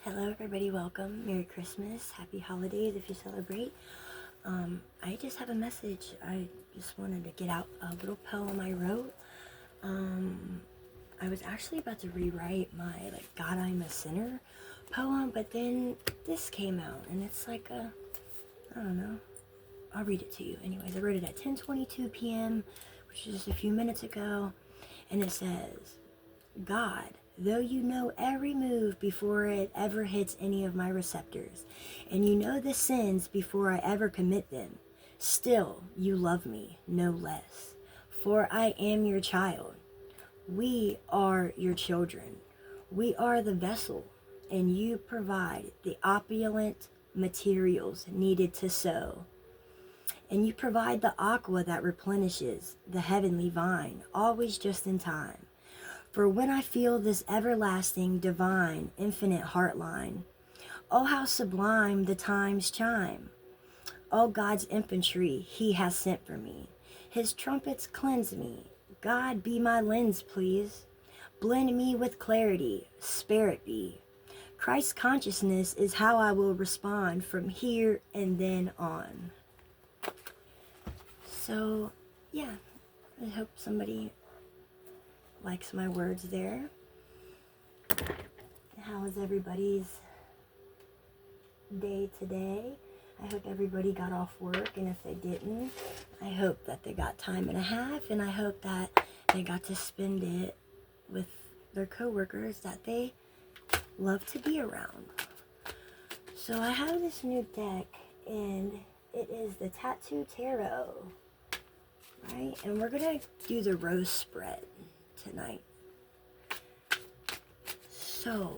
Hello everybody, welcome. Merry Christmas, Happy Holidays if you celebrate. I just have a message. I just wanted to get out a little poem I wrote. I was actually about to rewrite my God I'm a Sinner poem, but then this came out and it's I don't know. I'll read it to you. Anyways, I wrote it at 10:22 p.m., which is just a few minutes ago, and it says, God, though you know every move before it ever hits any of my receptors, and you know the sins before I ever commit them, still you love me no less. For I am your child. We are your children. We are the vessel, and you provide the opulent materials needed to sow. And you provide the aqua that replenishes the heavenly vine, always just in time. For when I feel this everlasting, divine, infinite heartline, oh, how sublime the times chime. Oh, God's infantry he has sent for me. His trumpets cleanse me. God, be my lens, please. Blend me with clarity, spare it be. Christ consciousness is how I will respond from here and then on. So, yeah, I hope somebody likes my words there. How is everybody's day today? I hope everybody got off work, and if they didn't, I hope that they got time and a half, and I hope that they got to spend it with their coworkers that they love to be around. So I have this new deck, and it is the Tattoo Tarot, right? And we're gonna do the rose spread tonight. So,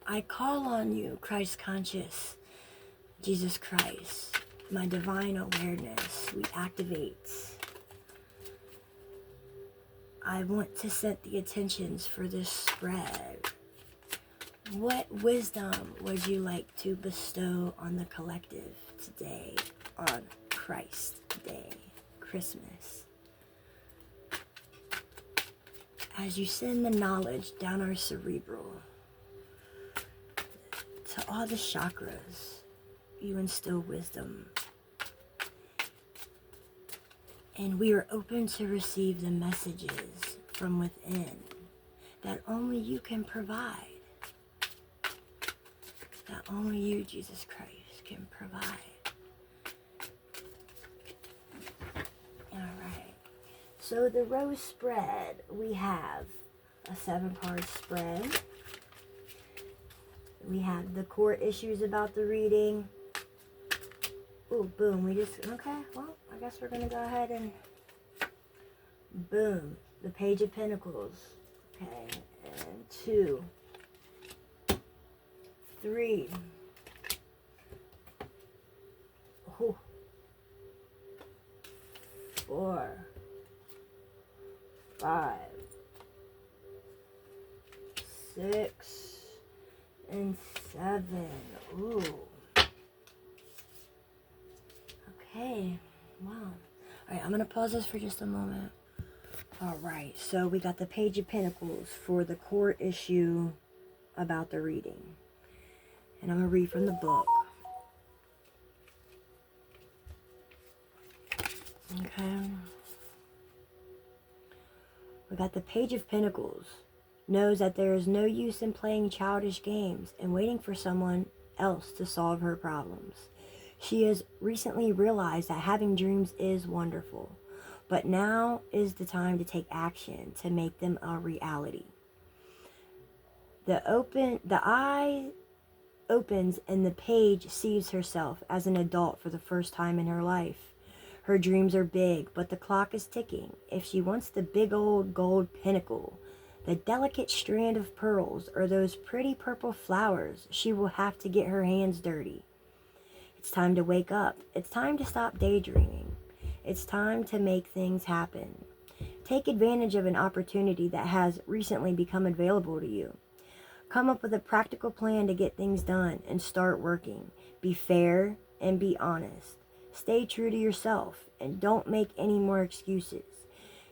I call on you, Christ conscious, Jesus Christ, my divine awareness, we activate. I want to set the intentions for this spread. What wisdom would you like to bestow on the collective today, on Christ Day, Christmas? As you send the knowledge down our cerebral to all the chakras, you instill wisdom. And we are open to receive the messages from within that only you can provide. That only you, Jesus Christ, can provide. So the rose spread, we have a 7-card spread. We have the core issues about the reading. Ooh, boom, okay, well, I guess we're going to go ahead and, boom, the Page of Pentacles. Okay, and 2, 3, ooh, 4, 5, 6, and 7. Ooh. Okay. Wow. Alright, I'm going to pause this for just a moment. Alright, so we got the Page of Pentacles for the core issue about the reading. And I'm going to read from the book. Okay. We got the Page of Pentacles. Knows that there is no use in playing childish games and waiting for someone else to solve her problems. She has recently realized that having dreams is wonderful, but now is the time to take action to make them a reality. The eye opens and the page sees herself as an adult for the first time in her life. Her dreams are big, but the clock is ticking. If she wants the big old gold pinnacle, the delicate strand of pearls, or those pretty purple flowers, she will have to get her hands dirty. It's time to wake up. It's time to stop daydreaming. It's time to make things happen. Take advantage of an opportunity that has recently become available to you. Come up with a practical plan to get things done and start working. Be fair and be honest. Stay true to yourself and don't make any more excuses.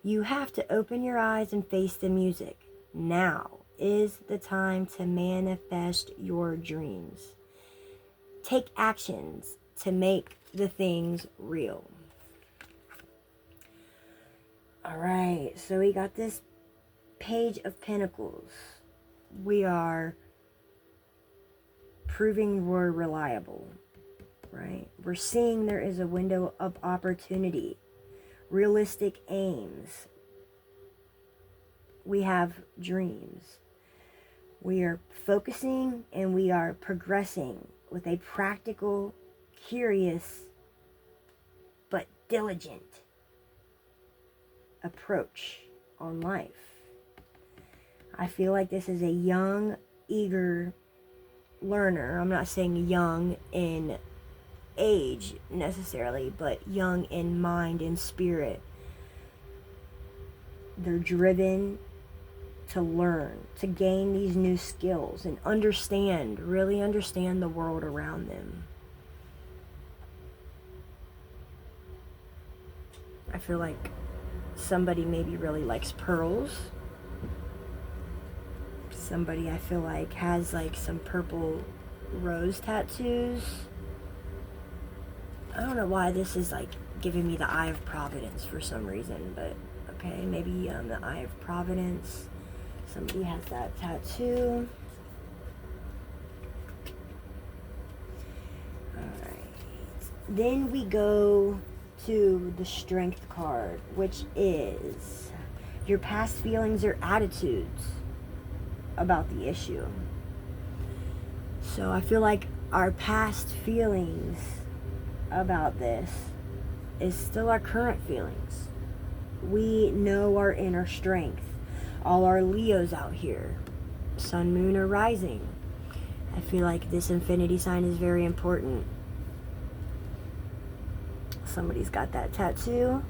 You have to open your eyes and face the music. Now is the time to manifest your dreams. Take actions to make the things real. All right, so we got this Page of Pentacles. We are proving we're reliable, right? We're seeing there is a window of opportunity, realistic aims. We have dreams. We are focusing and we are progressing with a practical, curious, but diligent approach on life. I feel like this is a young, eager learner. I'm not saying young in age necessarily, but young in mind and spirit. They're driven to learn, to gain these new skills and understand, really understand the world around them. I feel like somebody maybe really likes pearls. Somebody I feel like has like some purple rose tattoos. I don't know why this is like giving me the Eye of Providence for some reason, but okay, maybe the Eye of Providence. Somebody has that tattoo. Alright. Then we go to the Strength card, which is your past feelings or attitudes about the issue. So I feel like our past feelings about this is still our current feelings. We know our inner strength. All our Leos out here, sun, moon, or rising. I feel like this infinity sign is very important. Somebody's got that tattoo.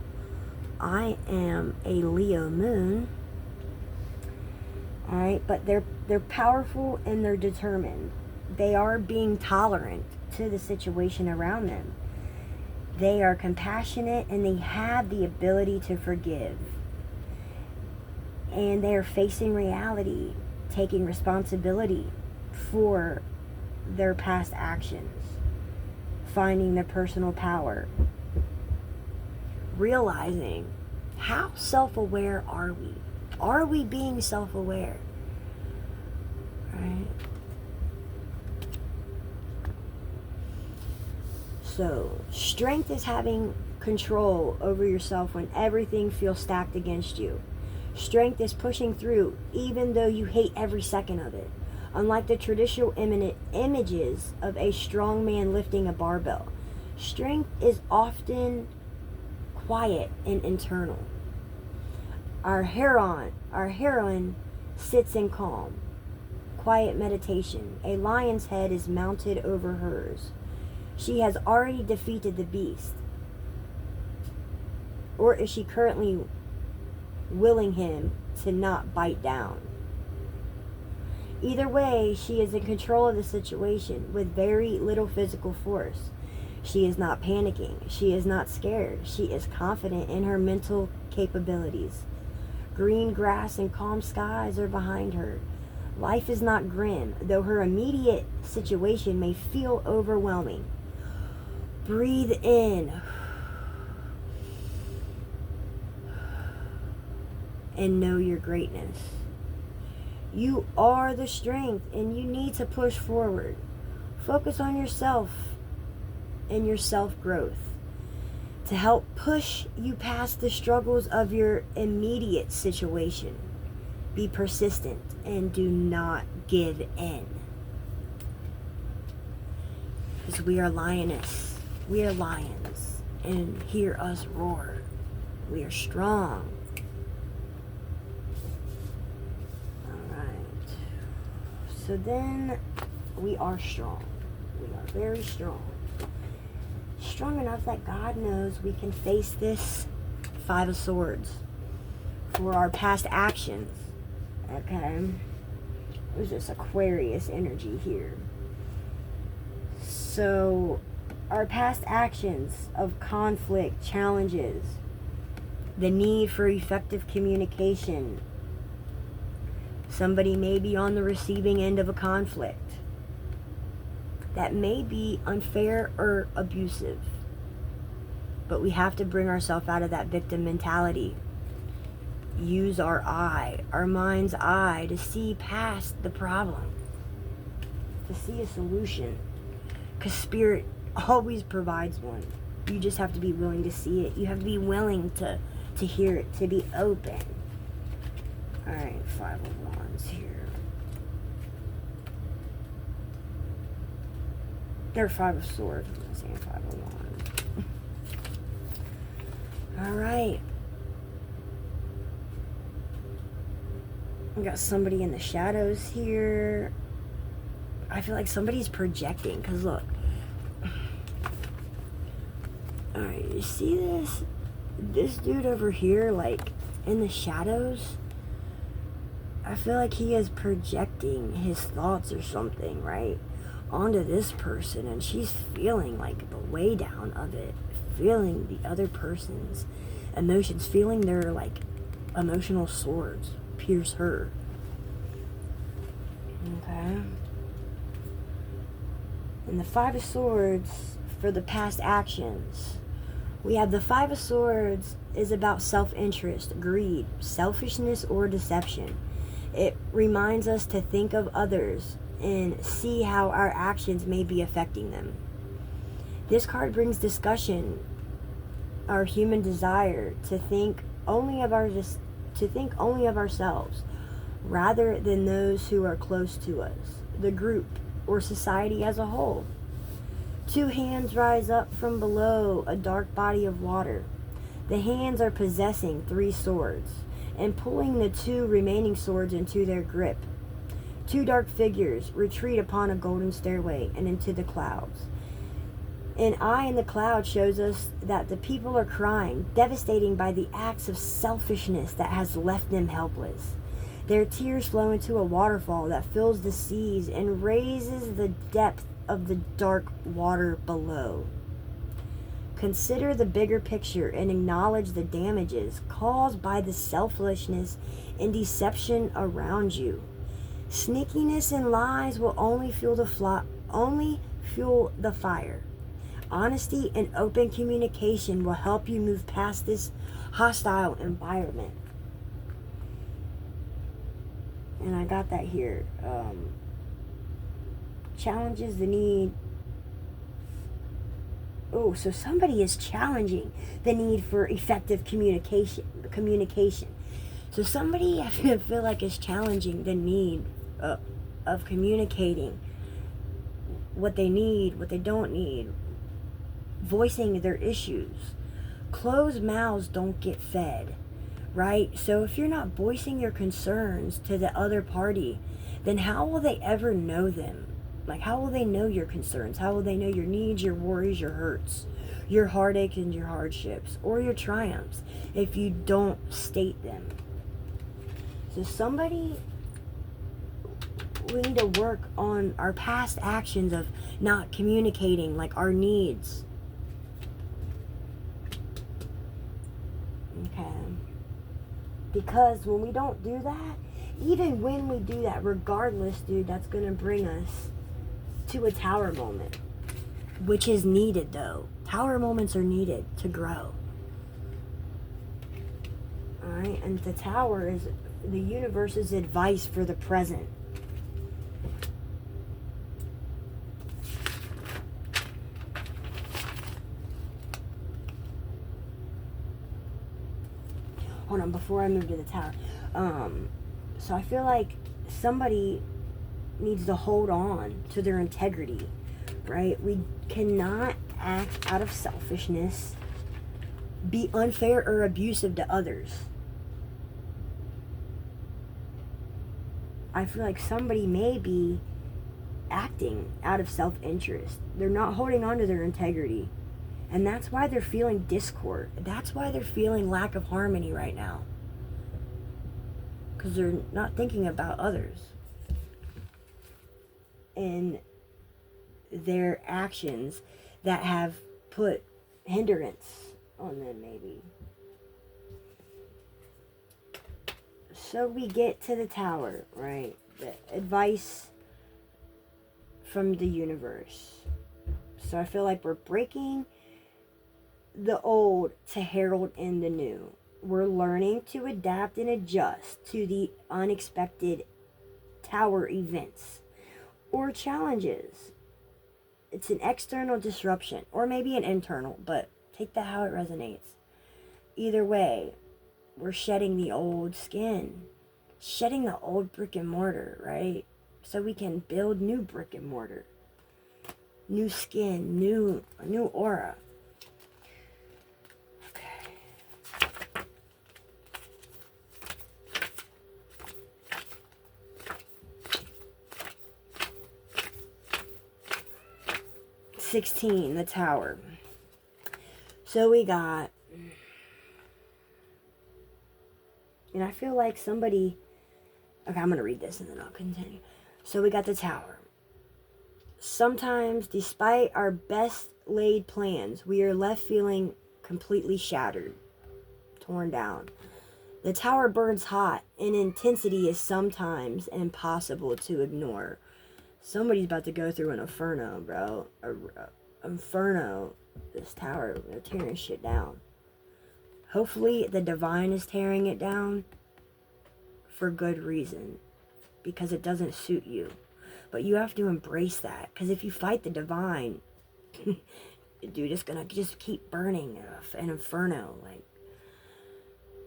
I am a Leo moon. Alright, but they're powerful and they're determined. They are being tolerant to the situation around them. They are compassionate and they have the ability to forgive. And they are facing reality, taking responsibility for their past actions, finding their personal power, realizing how self-aware are we? Are we being self-aware? Right? So, strength is having control over yourself when everything feels stacked against you. Strength is pushing through even though you hate every second of it. Unlike the traditional images of a strong man lifting a barbell, strength is often quiet and internal. Our heroine sits in calm, quiet meditation. A lion's head is mounted over hers. She has already defeated the beast. Or is she currently willing him to not bite down? Either way, she is in control of the situation with very little physical force. She is not panicking. She is not scared. She is confident in her mental capabilities. Green grass and calm skies are behind her. Life is not grim, though her immediate situation may feel overwhelming. Breathe in and know your greatness. You are the strength and you need to push forward. Focus on yourself and your self-growth to help push you past the struggles of your immediate situation. Be persistent and do not give in. Because we are lioness. We are lions. And hear us roar. We are strong. Alright. So then we are strong. We are very strong. Strong enough that God knows we can face this Five of Swords for our past actions. Okay, there's this Aquarius energy here. So our past actions of conflict, challenges, the need for effective communication, Somebody may be on the receiving end of a conflict that may be unfair or abusive. But we have to bring ourselves out of that victim mentality. Use our eye, our mind's eye, to see past the problem, to see a solution. Because Spirit always provides one. You just have to be willing to see it. You have to be willing to hear it, to be open. Alright, 5 of Wands here. They're 5 of Swords. I'm saying 5 of Wands. Alright. We got somebody in the shadows here. I feel like somebody's projecting. Because look. Alright, you see this? This dude over here, like, in the shadows. I feel like he is projecting his thoughts or something, right? Onto this person. And she's feeling, like, the way down of it. Feeling the other person's emotions. Feeling their, like, emotional swords pierce her. Okay. And the 5 of Swords for the past actions. We have the 5 of Swords is about self-interest, greed, selfishness, or deception. It reminds us to think of others and see how our actions may be affecting them. This card brings discussion, our human desire to think only of ourselves, rather than those who are close to us, the group, or society as a whole. 2 hands rise up from below a dark body of water. The hands are possessing 3 swords and pulling the 2 remaining swords into their grip. 2 dark figures retreat upon a golden stairway and into the clouds. An eye in the cloud shows us that the people are crying, devastated by the acts of selfishness that has left them helpless. Their tears flow into a waterfall that fills the seas and raises the depth of the dark water below. Consider the bigger picture and acknowledge the damages caused by the selfishness and deception around you. Sneakiness and lies will only fuel the fire. Honesty and open communication will help you move past this hostile environment. And I got that here. Challenges the need. Oh, so somebody is challenging the need for effective communication. So somebody, I feel like, is challenging the need of communicating what they need, what they don't need, voicing their issues. Closed mouths don't get fed, right? So if you're not voicing your concerns to the other party, then how will they ever know them? Like, how will they know your concerns? How will they know your needs, your worries, your hurts, your heartache and your hardships, or your triumphs if you don't state them? So somebody, we need to work on our past actions of not communicating, like, our needs. Okay. Because when we don't do that, even when we do that, regardless, dude, that's going to bring us to a tower moment, which is needed, though. Tower moments are needed to grow. Alright, and the tower is the universe's advice for the present. Hold on, before I move to the tower. So I feel like somebody needs to hold on to their integrity, right? We cannot act out of selfishness, be unfair or abusive to others. I feel like somebody may be acting out of self-interest. They're not holding on to their integrity. And that's why they're feeling discord. That's why they're feeling lack of harmony right now. Because they're not thinking about others. And their actions that have put hindrance on them, maybe. So we get to the Tower, right? The advice from the universe. So I feel like we're breaking the old to herald in the new. We're learning to adapt and adjust to the unexpected Tower events or challenges. It's an external disruption, or maybe an internal, but take that how it resonates. Either way, we're shedding the old skin, shedding the old brick and mortar, right? So we can build new brick and mortar, new skin, new aura. Okay. $16, the Tower. So we got, and I feel like somebody, okay, I'm going to read this and then I'll continue. So we got the Tower. Sometimes, despite our best laid plans, we are left feeling completely shattered, torn down. The Tower burns hot, and intensity is sometimes impossible to ignore. Somebody's about to go through an inferno, bro. Inferno. This Tower, they're tearing shit down. Hopefully the divine is tearing it down for good reason, because it doesn't suit you. But you have to embrace that, because if you fight the divine, dude, it's gonna just keep burning an inferno. Like,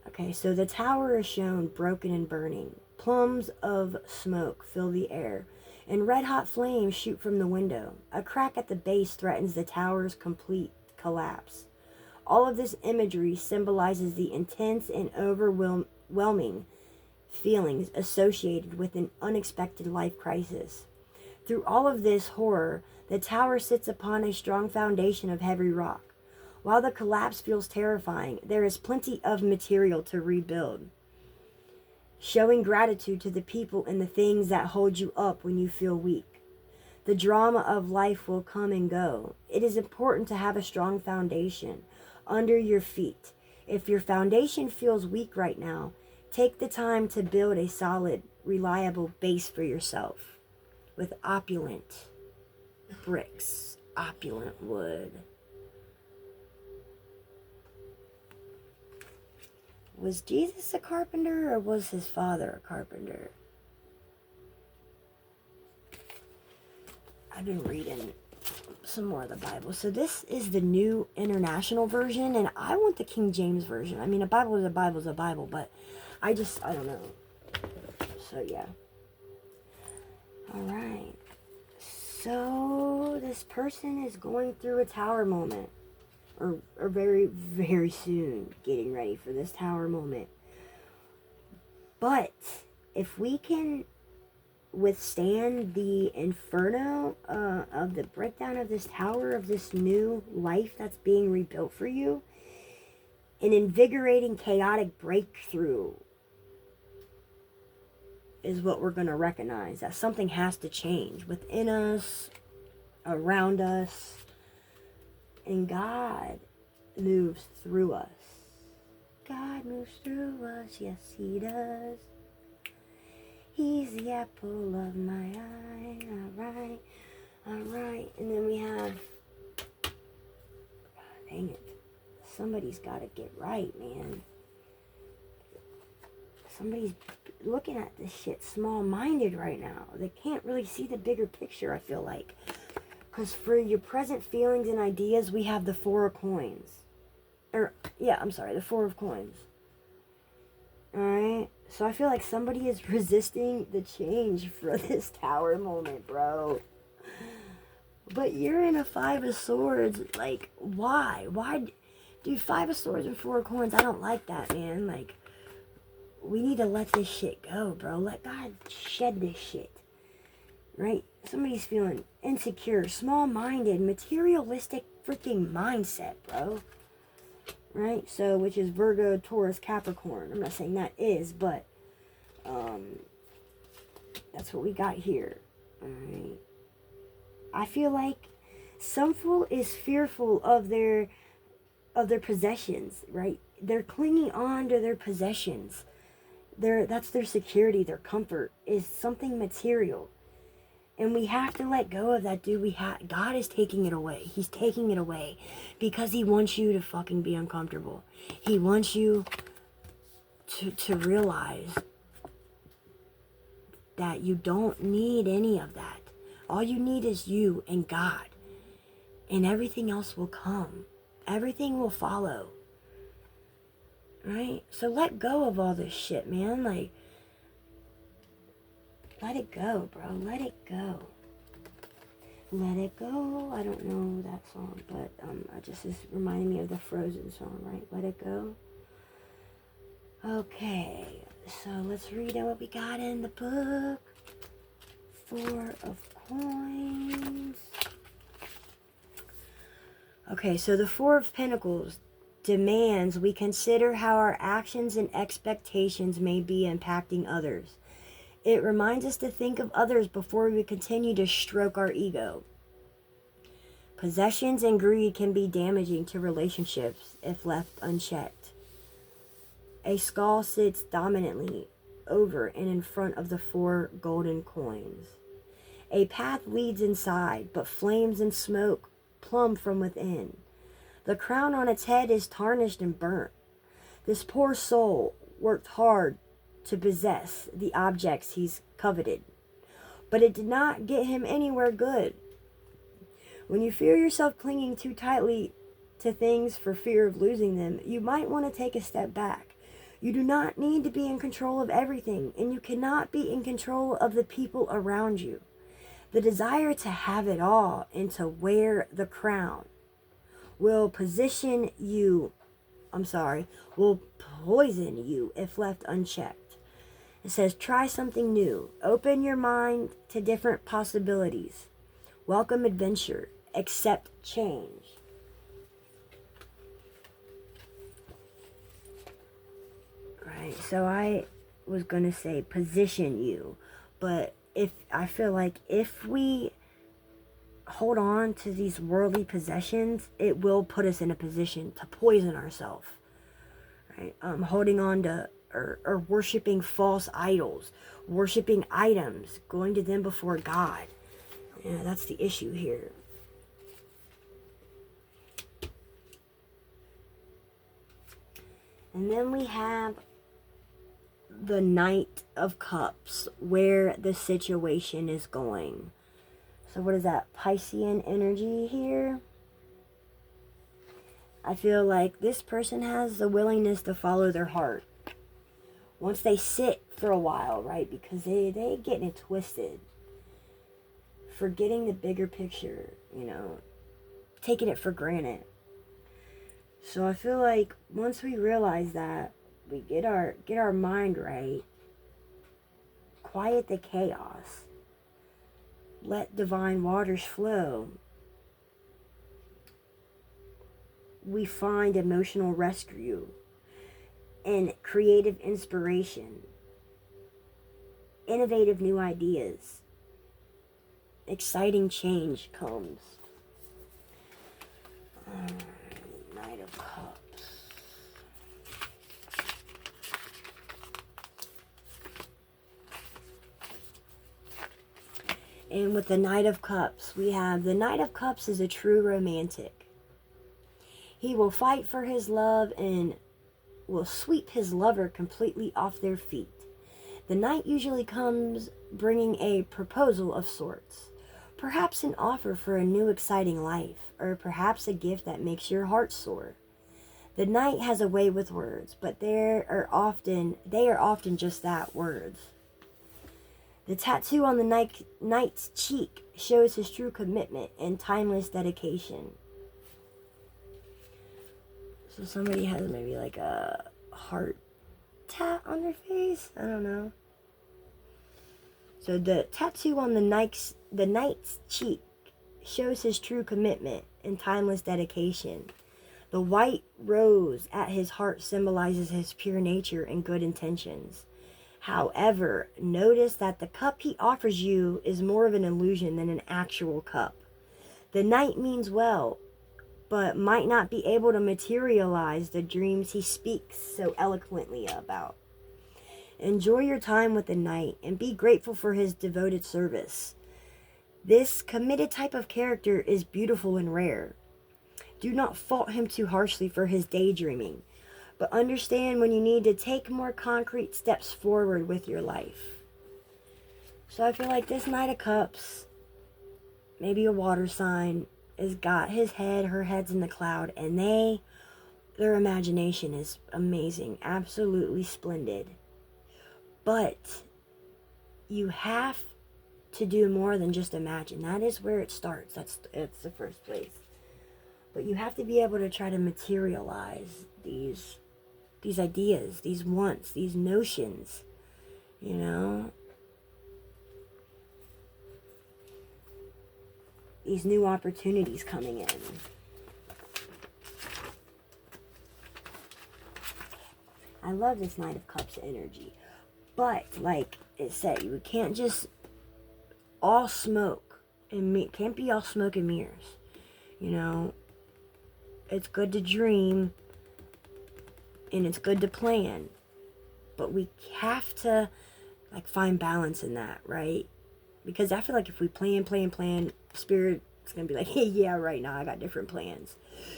okay, so the Tower is shown broken and burning. Plumes of smoke fill the air, and red-hot flames shoot from the window. A crack at the base threatens the Tower's complete collapse. All of this imagery symbolizes the intense and overwhelming feelings associated with an unexpected life crisis. Through all of this horror, the Tower sits upon a strong foundation of heavy rock. While the collapse feels terrifying, there is plenty of material to rebuild. Showing gratitude to the people and the things that hold you up when you feel weak. The drama of life will come and go. It is important to have a strong foundation under your feet. If your foundation feels weak right now, take the time to build a solid, reliable base for yourself with opulent bricks, opulent wood. Was Jesus a carpenter, or was his father a carpenter? I've been reading some more of the Bible. So this is the New International Version, and I want the King James Version. I mean, a Bible is a Bible is a Bible, but I don't know. So, yeah. Alright. So, this person is going through a Tower moment. Or very, very soon getting ready for this Tower moment. But if we can withstand the inferno of the breakdown of this Tower, of this new life that's being rebuilt for you, an invigorating, chaotic breakthrough is what we're going to recognize. That something has to change within us, around us. And God moves through us. God moves through us, yes he does. He's the apple of my eye. Alright, alright. And then we have, dang it, somebody's got to get right, man. Somebody's looking at this shit small-minded right now. They can't really see the bigger picture, I feel like. Because for your present feelings and ideas, we have the Four of Coins. The Four of Coins. Alright? So I feel like somebody is resisting the change for this Tower moment, bro. But you're in a Five of Swords. Like, why? Why? Dude, Five of Swords and Four of Coins, I don't like that, man. Like, we need to let this shit go, bro. Let God shed this shit. Right? Somebody's feeling insecure, small-minded, materialistic freaking mindset, bro. Right? So, which is Virgo, Taurus, Capricorn. I'm not saying that is, but that's what we got here. Alright. I feel like some fool is fearful of their possessions, right? They're clinging on to their possessions. That's their security, their comfort is something material. And we have to let go of that, dude. God is taking it away. He's taking it away because he wants you to fucking be uncomfortable. He wants you to realize that you don't need any of that. All you need is you and God. And everything else will come. Everything will follow. Right? So let go of all this shit, man. Like, let it go, bro. Let it go. Let it go. I don't know that song, but I just is reminding me of the Frozen song, right? Let it go. Okay, so let's read what we got in the book. 4 of Coins. Okay, so the 4 of Pentacles demands we consider how our actions and expectations may be impacting others. It reminds us to think of others before we continue to stroke our ego. Possessions and greed can be damaging to relationships if left unchecked. A skull sits dominantly over and in front of the 4 golden coins. A path leads inside, but flames and smoke plumb from within. The crown on its head is tarnished and burnt. This poor soul worked hard to possess the objects he's coveted, but it did not get him anywhere good. When you feel yourself clinging too tightly to things for fear of losing them, you might want to take a step back. You do not need to be in control of everything, and you cannot be in control of the people around you. The desire to have it all and to wear the crown will poison you if left unchecked. It says, try something new. Open your mind to different possibilities. Welcome adventure. Accept change. Right, so I was going to say position you, but I feel like if we hold on to these worldly possessions, it will put us in a position to poison ourselves. Right? Holding on to or worshiping false idols, worshiping items, going to them before God. Yeah, that's the issue here. And then we have the Knight of Cups, where the situation is going. So what is that? Piscean energy here. I feel like this person has the willingness to follow their heart. Once they sit for a while, right? Because they getting it twisted. Forgetting the bigger picture, taking it for granted. So I feel like once we realize that, we get our mind right, quiet the chaos, let divine waters flow, we find emotional rescue and creative inspiration, innovative new ideas, exciting change comes. Knight of Cups. And with the Knight of Cups, we have the Knight of Cups is a true romantic. He will fight for his love and will sweep his lover completely off their feet. The Knight usually comes bringing a proposal of sorts. Perhaps an offer for a new exciting life, or perhaps a gift that makes your heart soar. The Knight has a way with words, but they are often just that, words. The tattoo on the Knight's cheek shows his true commitment and timeless dedication. So somebody has maybe like a heart tat on their face? I don't know. So the tattoo on the Knight's cheek shows his true commitment and timeless dedication. The white rose at his heart symbolizes his pure nature and good intentions. However, notice that the cup he offers you is more of an illusion than an actual cup. The Knight means well, but might not be able to materialize the dreams he speaks so eloquently about. Enjoy your time with the knight and be grateful for his devoted service. This committed type of character is beautiful and rare. Do not fault him too harshly for his daydreaming, but understand when you need to take more concrete steps forward with your life. So I feel like this Knight of Cups, maybe a water sign, has got his head, her head's in the cloud, and their imagination is amazing, absolutely splendid. But you have to do more than just imagine. That is where it starts. It's the first place. But you have to be able to try to materialize these ideas, these wants, these notions, you know? These new opportunities coming in. I love this Knight of Cups energy. But, like it said, you can't just all smoke. And can't be all smoke and mirrors. You know? It's good to dream. And it's good to plan. But we have to, like, find balance in that, right? Because I feel like if we plan, Spirit's going to be like, hey, yeah, right now I got different plans.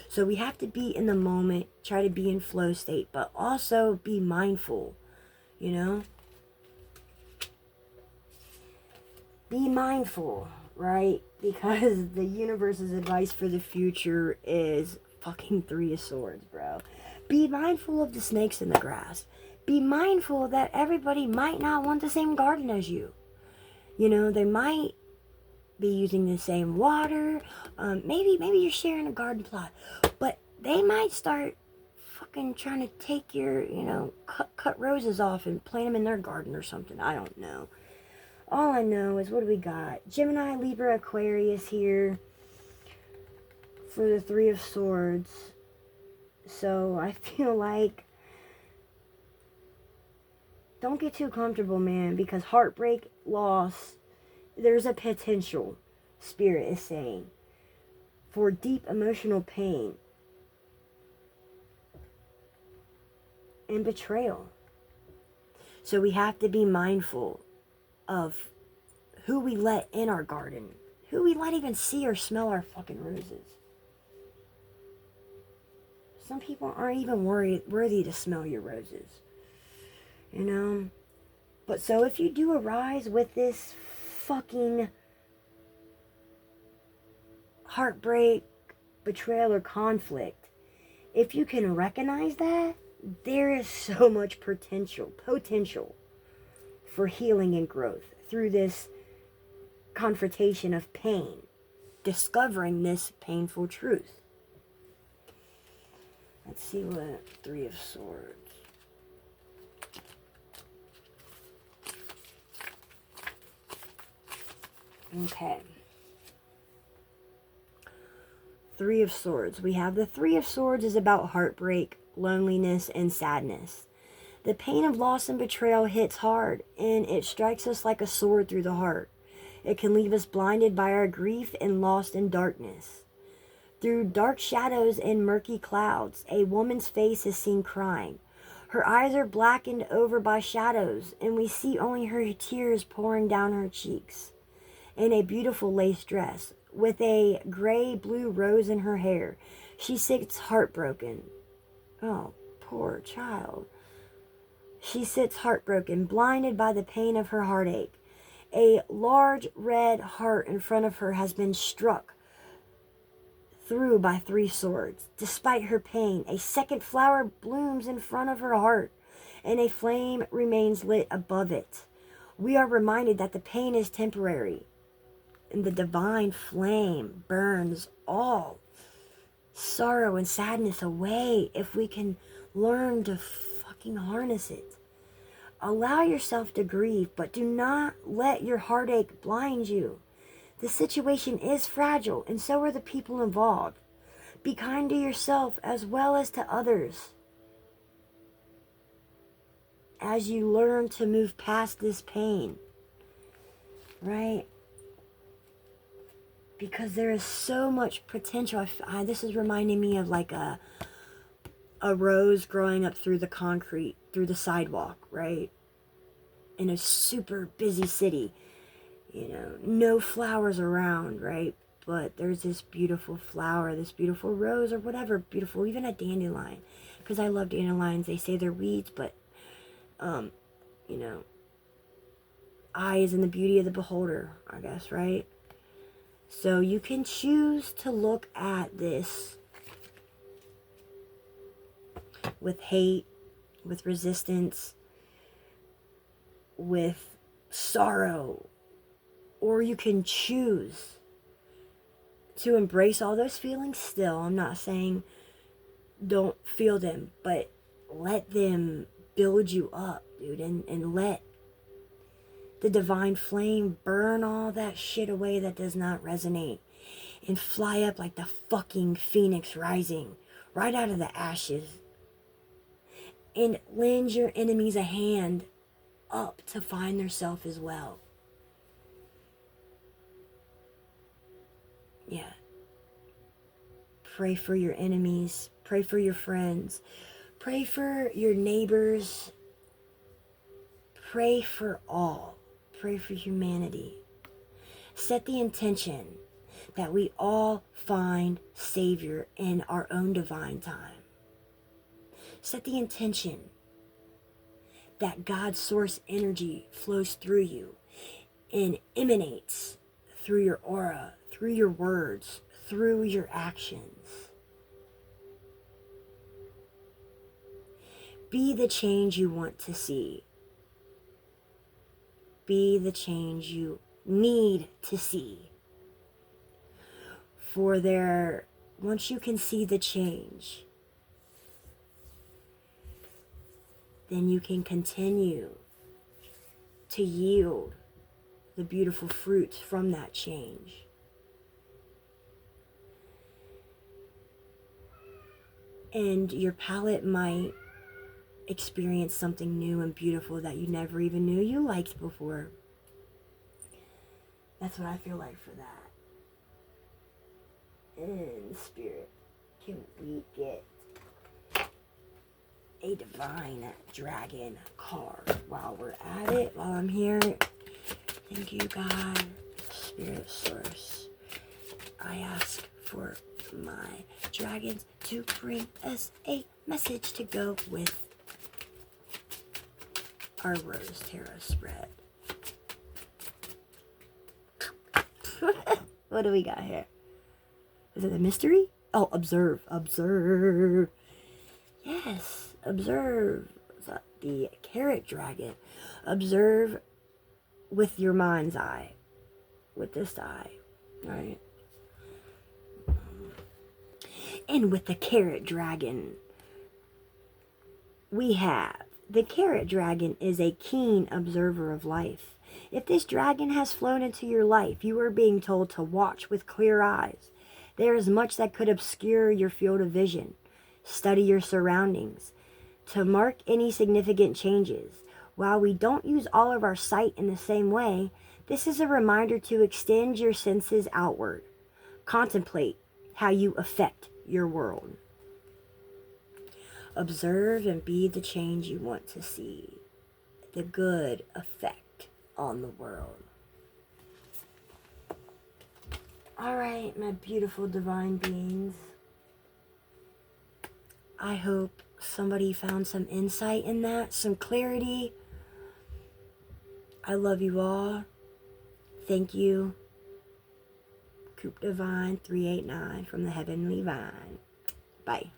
So we have to be in the moment, try to be in flow state, but also be mindful, you know? Be mindful, right? Because the universe's advice for the future is fucking 3 of Swords, bro. Be mindful of the snakes in the grass. Be mindful that everybody might not want the same garden as you. You know, they might be using the same water. Maybe you're sharing a garden plot. But they might start fucking trying to take your, you know, cut roses off and plant them in their garden or something. I don't know. All I know is, what do we got? Gemini, Libra, Aquarius here for the 3 of Swords. So I feel like, don't get too comfortable, man, because heartbreak, loss, there's a potential, Spirit is saying, for deep emotional pain and betrayal. So we have to be mindful of who we let in our garden, who we let even see or smell our fucking roses. Some people aren't even worthy to smell your roses, you know? But so if you do arise with this fucking heartbreak, betrayal, or conflict, if you can recognize that, there is so much potential for healing and growth through this confrontation of pain, discovering this painful truth. Let's see what 3 of Swords. Okay. 3 of Swords. We have the 3 of Swords is about heartbreak, loneliness, and sadness. The pain of loss and betrayal hits hard, and it strikes us like a sword through the heart. It can leave us blinded by our grief and lost in darkness. Through dark shadows and murky clouds, a woman's face is seen crying. Her eyes are blackened over by shadows, and we see only her tears pouring down her cheeks. In a beautiful lace dress, with a gray-blue rose in her hair, she sits heartbroken. Oh, poor child. She sits heartbroken, blinded by the pain of her heartache. A large red heart in front of her has been struck through by 3 swords. Despite her pain, a second flower blooms in front of her heart, and a flame remains lit above it. We are reminded that the pain is temporary, and the divine flame burns all sorrow and sadness away if we can learn to fucking harness it. Allow yourself to grieve, but do not let your heartache blind you. The situation is fragile, and so are the people involved. Be kind to yourself as well as to others as you learn to move past this pain, right? Because there is so much potential. This is reminding me of like a rose growing up through the concrete, through the sidewalk, right? in a super busy city. You know, no flowers around, right? But there's this beautiful flower, this beautiful rose or whatever, beautiful, even a dandelion. Because I love dandelions. They say they're weeds, but, you know, eye is in the beauty of the beholder, I guess, right? So you can choose to look at this with hate, with resistance, with sorrow, or you can choose to embrace all those feelings still. I'm not saying don't feel them, but let them build you up, dude, and let the divine flame burn all that shit away that does not resonate, and fly up like the fucking phoenix rising right out of the ashes, and lend your enemies a hand up to find their self as well. Yeah. Pray for your enemies. Pray for your friends. Pray for your neighbors. Pray for all. Pray for humanity. Set the intention that we all find Savior in our own divine time. Set the intention that God's source energy flows through you and emanates through your aura, through your words, through your actions. Be the change you want to see. Be the change you need to see. For once you can see the change, then you can continue to yield the beautiful fruits from that change. And your palette might experience something new and beautiful that you never even knew you liked before. That's what I feel like for that. In spirit, can we get a divine dragon card while we're at it, while I'm here? Thank you, God, Spirit Source. I ask for my dragons to bring us a message to go with our Rose Tarot spread. What do we got here? Is it a mystery? Oh, observe. Observe. Yes, observe. The carrot dragon. Observe with your mind's eye. With this eye. Right? And with the carrot dragon, we have the carrot dragon is a keen observer of life. If this dragon has flown into your life, you are being told to watch with clear eyes. There is much that could obscure your field of vision. Study your surroundings to mark any significant changes. While we don't use all of our sight in the same way, this is a reminder to extend your senses outward. Contemplate how you affect your world. Observe and be the change you want to see. The good effect on the world. Alright, my beautiful divine beings. I hope somebody found some insight in that, some clarity. I love you all. Thank you. Coop Divine 389 from the Heavenly Vine. Bye.